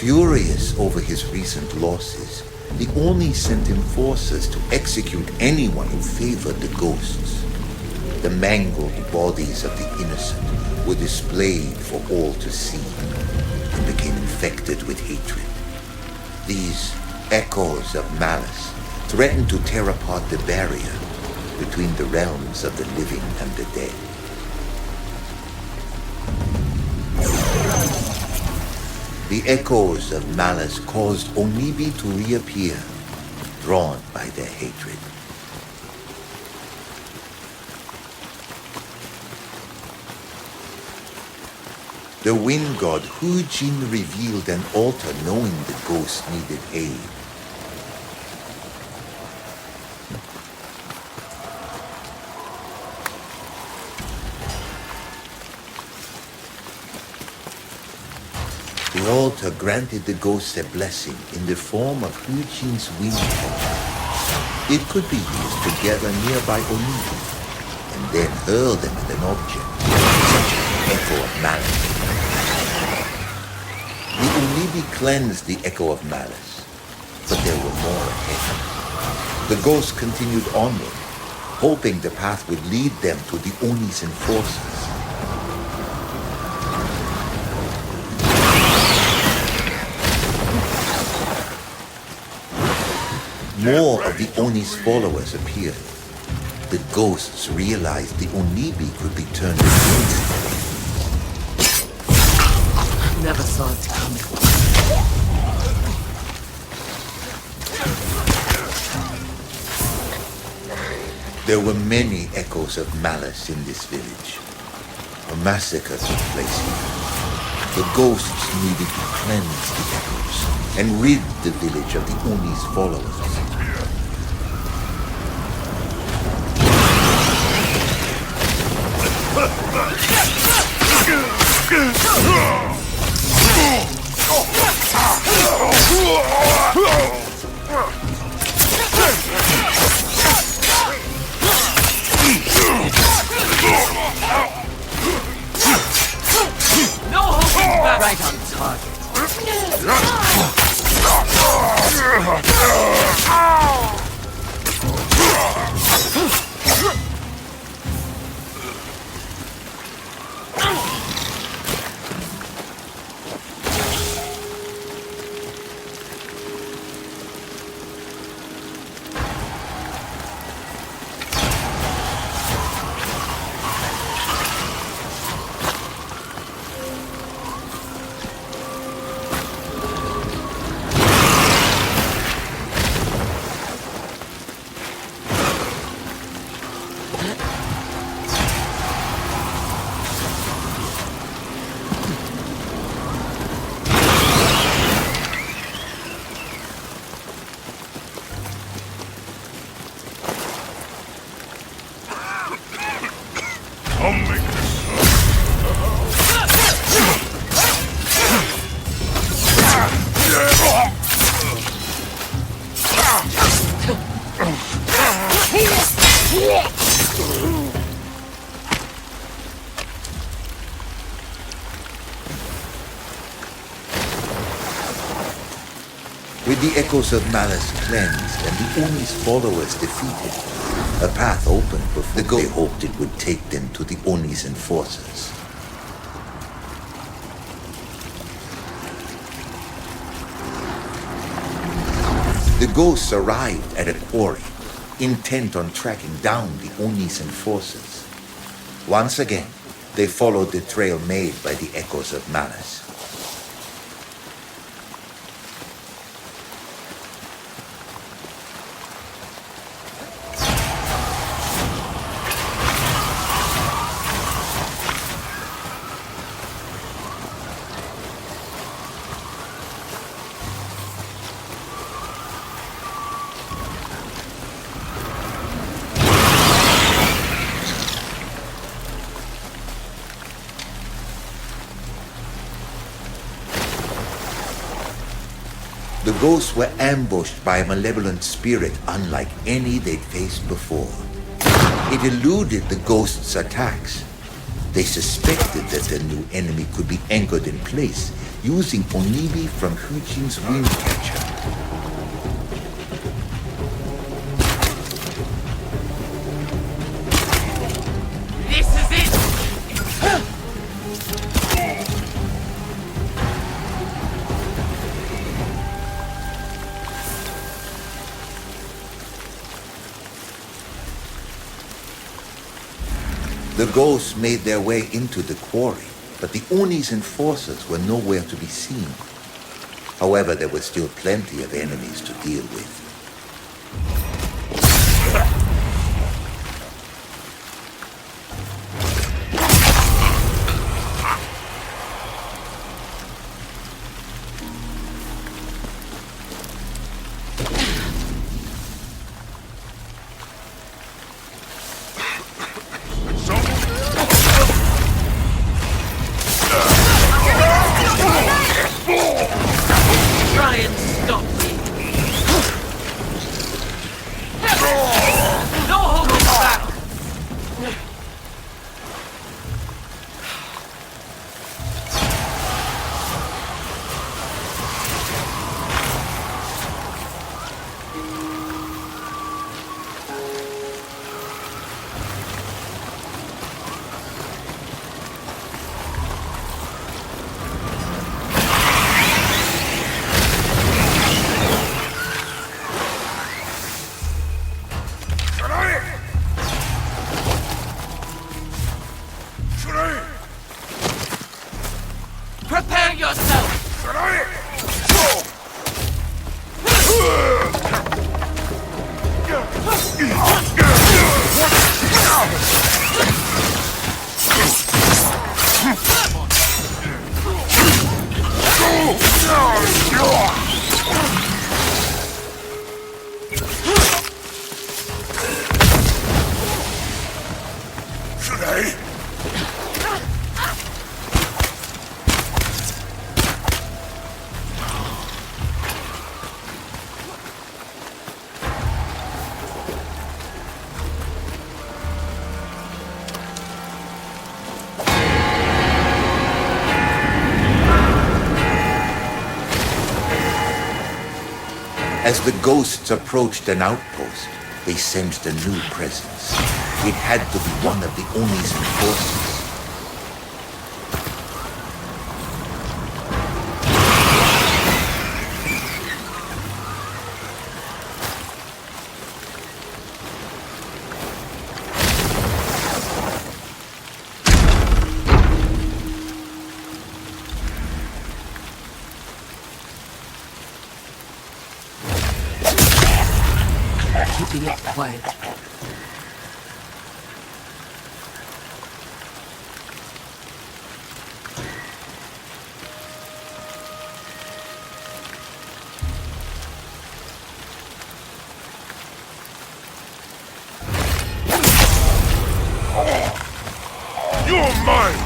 Furious over his recent losses, the Oni sent enforcers to execute anyone who favored the ghosts. The mangled bodies of the innocent were displayed for all to see and became infected with hatred. These echoes of malice threatened to tear apart the barrier between the realms of the living and the dead. The echoes of malice caused Onibi to reappear, drawn by their hatred. The wind god Hujin revealed an altar knowing the ghosts needed aid. The altar granted the ghosts a blessing in the form of Hujin's wind power. It could be used to gather nearby Onibi and then hurl them at an object, such as an echo of malice. The Onibi cleansed the echo of malice, but there were more ahead. The ghosts continued onward, hoping the path would lead them to the Oni's enforcers. More of the Oni's followers appeared. The ghosts realized the Onibi could be turned against them. Never saw it coming. There were many echoes of malice in this village. A massacre took place here. The ghosts needed to cleanse the echoes and rid the village of the Oni's followers. No holding back. Right on target. With the echoes of malice cleansed and the Oni's followers defeated, a path opened before the ghosts. They hoped it would take them to the Oni's enforcers. The ghosts arrived at a quarry, intent on tracking down the Oni's enforcers. Once again, they followed the trail made by the echoes of malice. The ghosts were ambushed by a malevolent spirit unlike any they'd faced before. It eluded the ghosts' attacks, They suspected that their new enemy could be anchored in place using Onibi from Hujin's wind catcher. This is it! The ghosts made their way into the quarry, but the Oni's enforcers were nowhere to be seen. However, there were still plenty of enemies to deal with. Try and stop me! No holding back! Prepare yourself! As the ghosts approached an outpost, they sensed a new presence. It had to be one of the Oni's enforcers. Keeping it quiet. You're mine!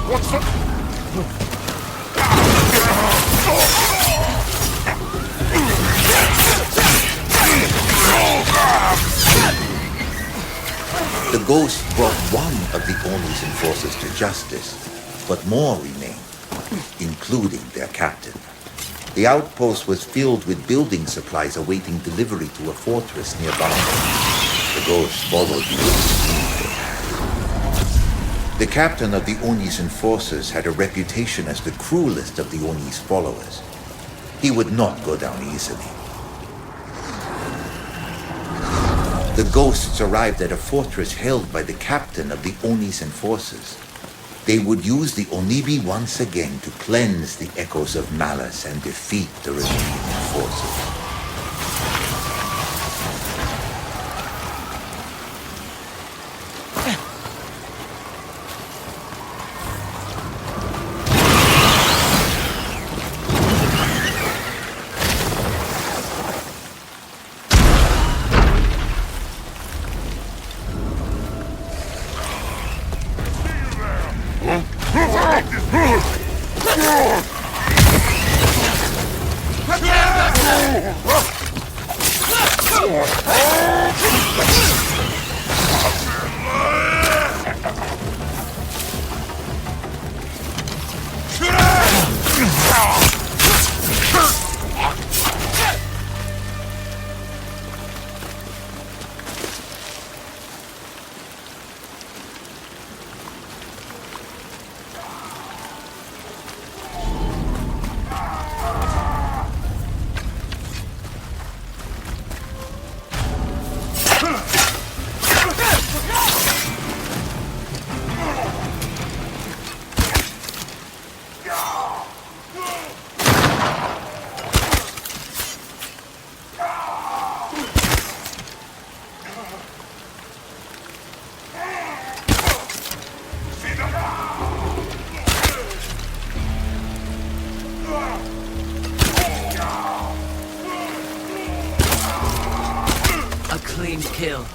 What's the... The ghost brought one of the Oni's enforcers to justice, but more remained, including their captain. The outpost was filled with building supplies awaiting delivery to a fortress nearby. The ghost followed the The captain of the Oni's enforcers had a reputation as the cruelest of the Oni's followers. He would not go down easily. The ghosts arrived at a fortress held by the captain of the Oni's enforcers. They would use the Onibi once again to cleanse the echoes of malice and defeat the remaining forces. A clean kill.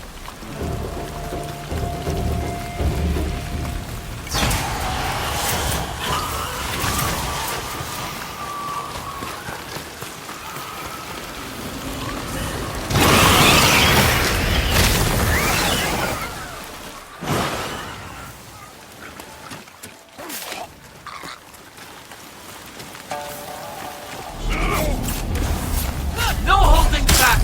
No holding back!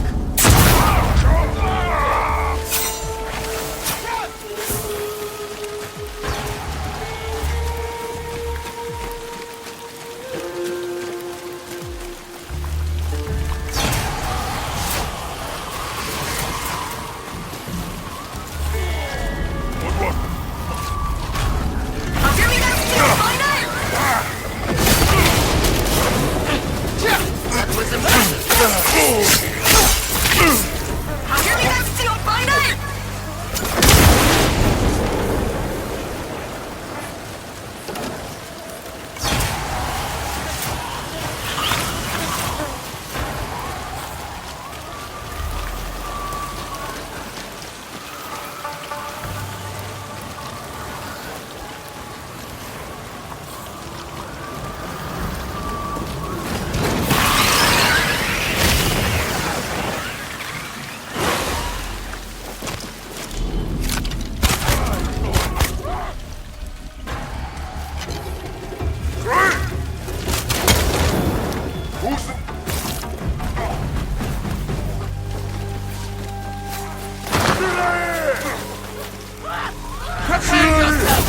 Prepare yourself!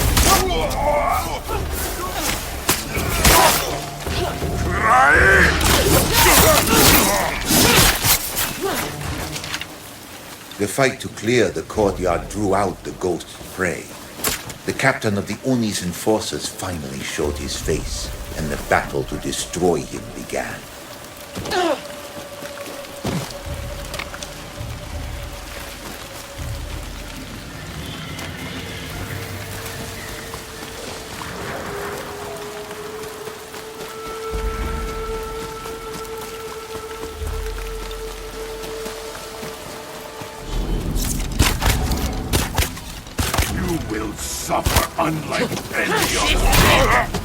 The fight to clear the courtyard drew out the ghost's prey. The captain of the Oni's enforcers finally showed his face, and the battle to destroy him began. You will suffer unlike any other.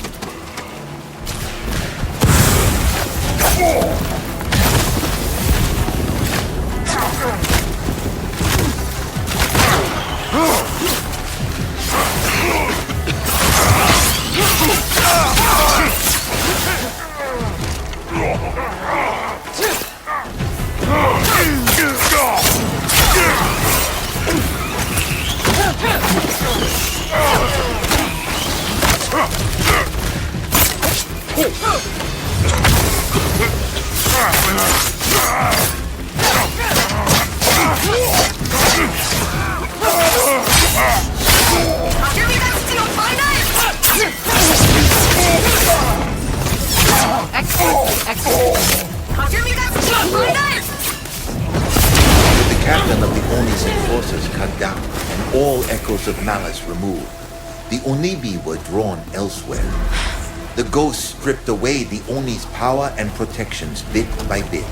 captain of the Oni's enforcers cut down, and all echoes of malice removed, the Onibi were drawn elsewhere. The ghosts stripped away the Oni's power and protections bit by bit.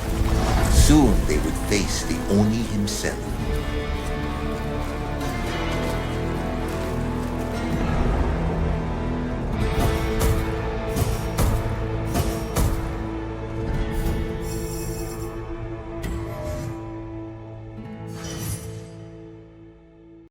Soon they would face the Oni himself.